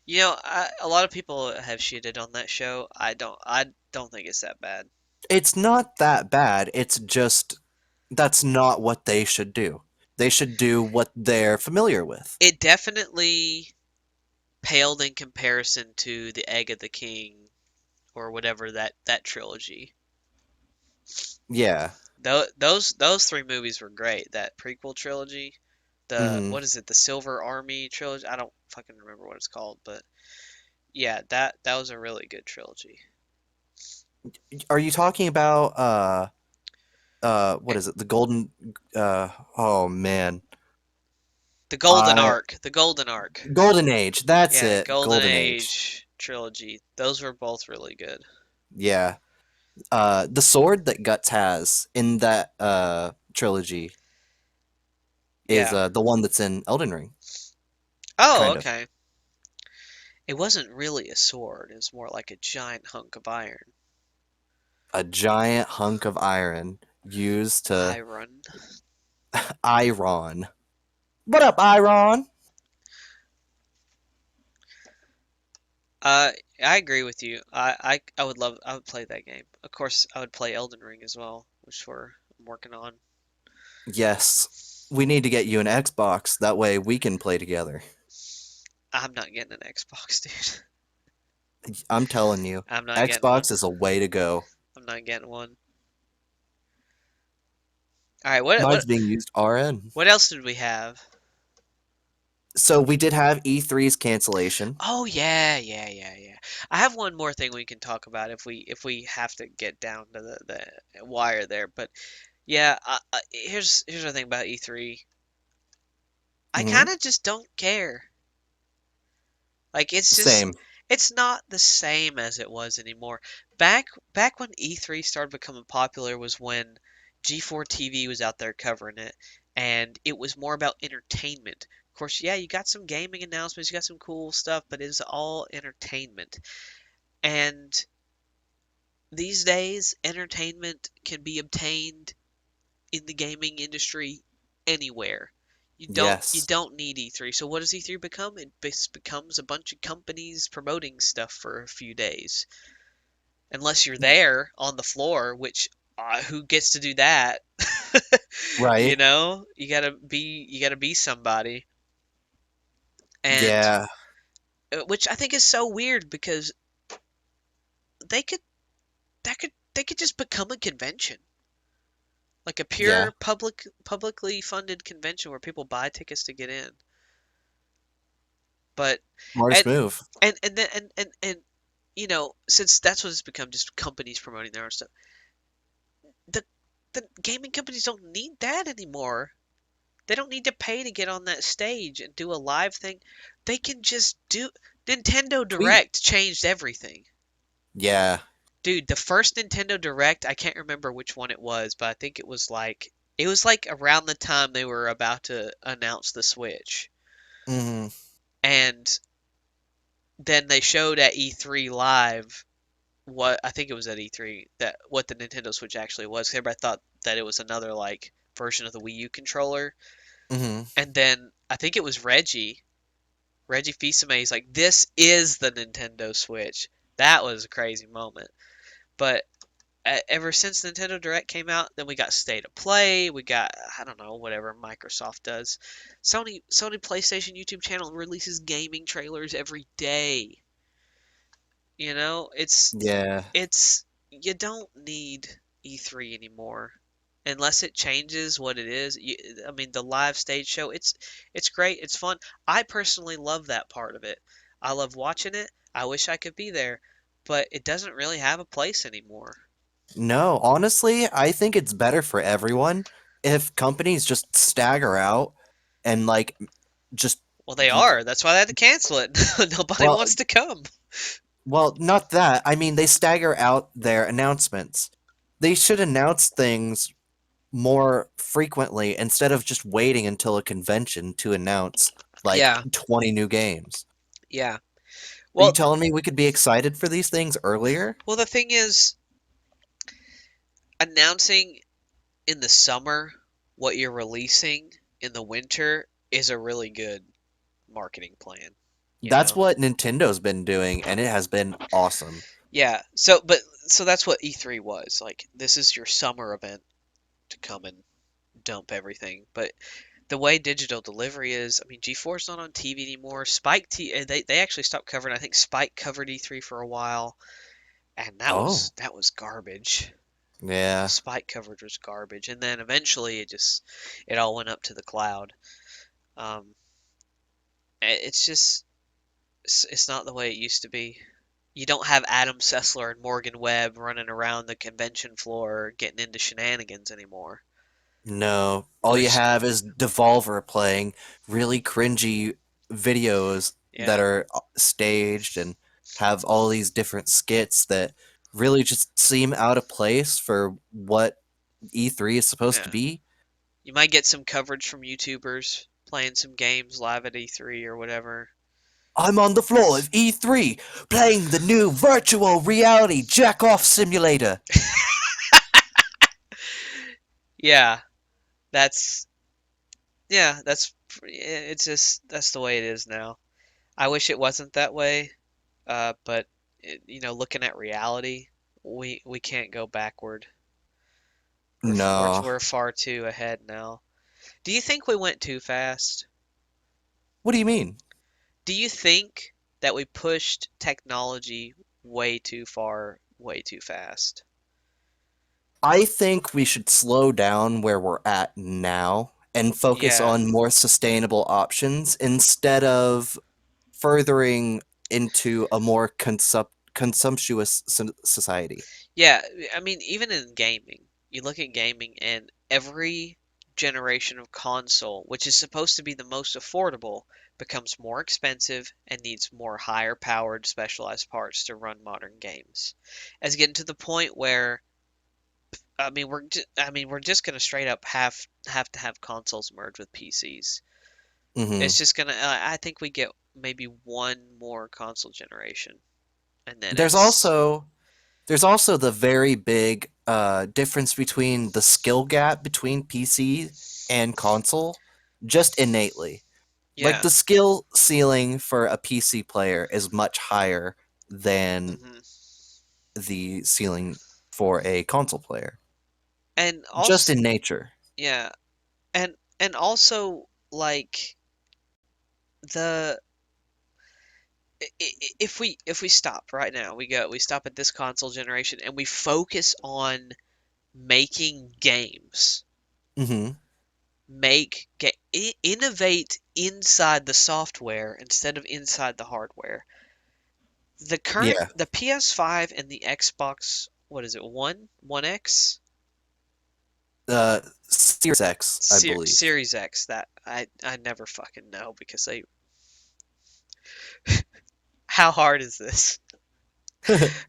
You know, a lot of people have shitted on that show. I don't think it's that bad. It's not that bad. It's just that's not what they should do. They should do what they're familiar with. It definitely paled in comparison to the Egg of the King or whatever that trilogy. Yeah. Those three movies were great. That prequel trilogy, the hmm what is it, the Silver Army trilogy? I don't fucking remember what it's called, but yeah, that was a really good trilogy. Are you talking about what Eh, is it? The Golden oh man. The Golden I Arc, the Golden Arc. Golden Age. That's Yeah, it. Golden Golden Age. Age trilogy. Those were both really good. Yeah. The sword that Guts has in that trilogy is Yeah. the one that's in Elden Ring, Oh, kind of. okay. It wasn't really a sword. It was more like a giant hunk of iron. A giant hunk of iron used to Iron. iron. What up, Iron? Uh, I agree with you. I would play that game. Of course, I would play Elden Ring as well, which I'm working on. Yes. We need to get you an Xbox. That way we can play together. I'm not getting an Xbox, dude. I'm telling you, I'm not getting one. Xbox is a way to go. I'm not getting one. All right, what Mine's being used RN. what else did we have? So we did have E3's cancellation. Oh yeah, yeah, yeah, yeah. I have one more thing we can talk about if we have to get down to the wire there. But yeah, here's the thing about E3. I hmm kind of just don't care. Like Same. it's not the same as it was anymore. Back when E3 started becoming popular was when G4 TV was out there covering it, and it was more about entertainment. Of course, yeah, you got some gaming announcements, you got some cool stuff, but it's all entertainment. And these days, entertainment can be obtained in the gaming industry anywhere. You Yes. don't need E3. So what does E3 become? It becomes a bunch of companies promoting stuff for a few days. Unless you're there on the floor, which who gets to do that? You Right. know, you gotta be somebody. And Yeah. which I think is so weird because they could they could just become a convention. Like a Yeah. pure publicly funded convention where people buy tickets to get in. But Smartest and move. and then and you know, since that's what it's become, just companies promoting their own stuff. The the gaming companies don't need that anymore. They don't need to pay to get on that stage and do a live thing. They can just do Nintendo Tweet. Direct changed everything. Yeah. Dude, the first Nintendo Direct, I can't remember which one it was, but I think it was like around the time they were about to announce the Switch. hmm And then they showed at E3 live what I think it was at E3 that what the Nintendo Switch actually was. 'Cause everybody thought that it was another like version of the Wii U controller. hmm And then I think it was Reggie Fils-Aimé. He's like, "This is the Nintendo Switch." That was a crazy moment. But ever since Nintendo Direct came out, then we got State of Play. We got I don't know whatever Microsoft does. Sony PlayStation YouTube channel releases gaming trailers every day. You know, Yeah. it's you don't need E3 anymore unless it changes what it is. I mean, the live stage show, it's great, it's fun. I personally love that part of it. I love watching it. I wish I could be there, but it doesn't really have a place anymore. No, honestly, I think it's better for everyone if companies just stagger out and like just Well, they are. That's why they had to cancel it. Nobody well, wants to come. not that. I mean, they stagger out their announcements. They should announce things more frequently instead of just waiting until a convention to announce like Yeah, 20 new games. yeah. Are you Well, telling me we could be excited for these things earlier? the thing is, announcing in the summer what you're releasing in the winter is a really good marketing plan, you That's know? what Nintendo's been doing, and it has been awesome. Yeah. So that's what E3 was. Like, this is your summer event to come and dump everything. But the way digital delivery is, I mean, G4's not on TV anymore. They actually stopped covering. I think Spike covered E3 for a while, and Oh, that was garbage. yeah. Spike coverage was garbage, and then eventually it all went up to the cloud. Um, it's just it's not the way it used to be. You don't have Adam Sessler and Morgan Webb running around the convention floor getting into shenanigans anymore. No. All you Which, have is Devolver playing really cringy videos that yeah, are staged and have all these different skits that really just seem out of place for what E3 is supposed to yeah. be. You might get some coverage from YouTubers playing some games live at E3 or whatever. I'm on the floor of E3 playing the new virtual reality jack off simulator. Yeah, that's that's it's just that's the way it is now. I wish it wasn't that way, but looking at reality, we can't go backward. No. We're far too ahead now. Do you think we went too fast? What do you mean? Do you think that we pushed technology way too far, way too fast? I think we should slow down where we're at now and focus Yeah. on more sustainable options instead of furthering into a more consumptuous society. Yeah, I mean, even in gaming, you look at gaming and every generation of console, which is supposed to be the most affordable, becomes more expensive and needs more higher powered specialized parts to run modern games. As getting to the point where we're just gonna straight up have to have consoles merge with PCs. hmm It's just gonna I think we get maybe one more console generation and then There's it's also there's also the very big difference between the skill gap between PC and console, just innately. Like yeah. the skill ceiling for a PC player is much higher than hmm the ceiling for a console player, And just also in nature. yeah, and also like the if we stop right now, we stop at this console generation and we focus on making games, hmm innovate inside the software instead of inside the hardware. Yeah, The PS5 and the Xbox, what is it, One X? Series X, I believe. Series X, that I never fucking know because they how hard is this?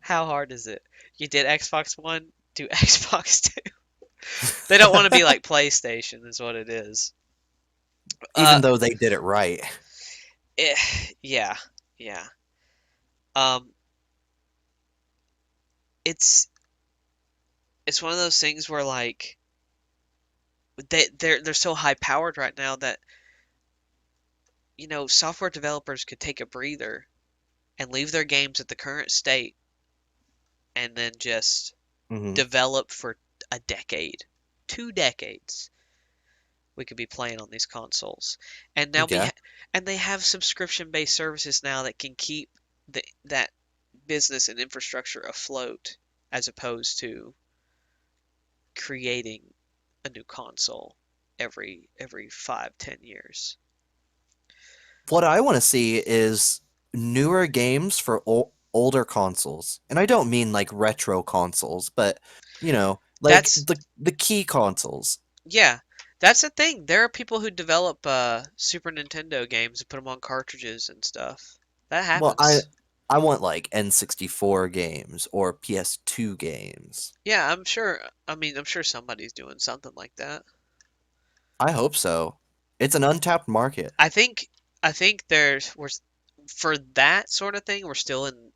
How hard is it? You did Xbox One, do Xbox Two. They don't want to be like PlayStation, is what it is. Uh, Even though they did it right. eh, yeah, yeah. Um, it's it's one of those things where like they're so high powered right now that software developers could take a breather and leave their games at the current state and then just hmm develop for a decade, 2 decades. We could be playing on these consoles, and now Yeah. and they have subscription based services now that can keep that business and infrastructure afloat, as opposed to creating a new console every 5, 10 years. What I want to see is newer games for older consoles, and I don't mean like retro consoles, but like That's the key consoles. Yeah, that's the thing. There are people who develop Super Nintendo games and put them on cartridges and stuff. That Well, I happens. I want like N64 games or PS2 games. Yeah, I'm sure. I mean, I'm sure somebody's doing something like that. I hope so. It's an untapped market. I think I think for that sort of thing, we're still in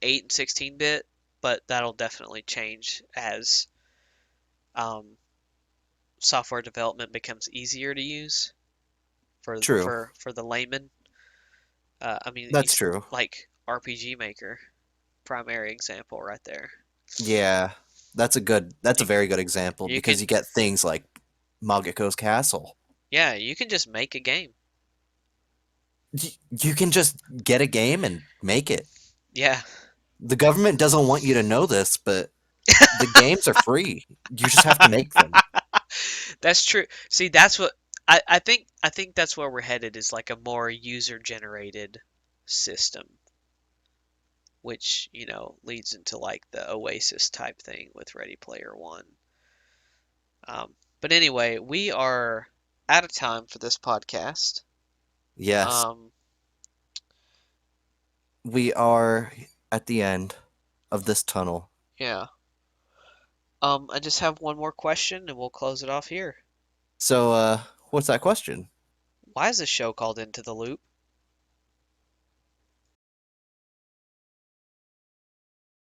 8 and 16-bit, but that'll definitely change as um, software development becomes easier to use True. for the layman. I mean, That's true. like RPG Maker, primary example right there. Yeah. That's a You very good example you because can you get things like Magako's Castle. Yeah, you can just make a game. You can just get a game and make it. Yeah, The government doesn't want you to know this, but the games are free. You just have to make them. that's true. See, that's what I think that's where we're headed is like a more user generated system, which, leads into like the Oasis type thing with Ready Player One. But anyway, we are out of time for this podcast. Yes, Um, we are at the end of this tunnel. yeah. I just have one more question and we'll close it off here. So, what's that question? Why is this show called Into the Loop?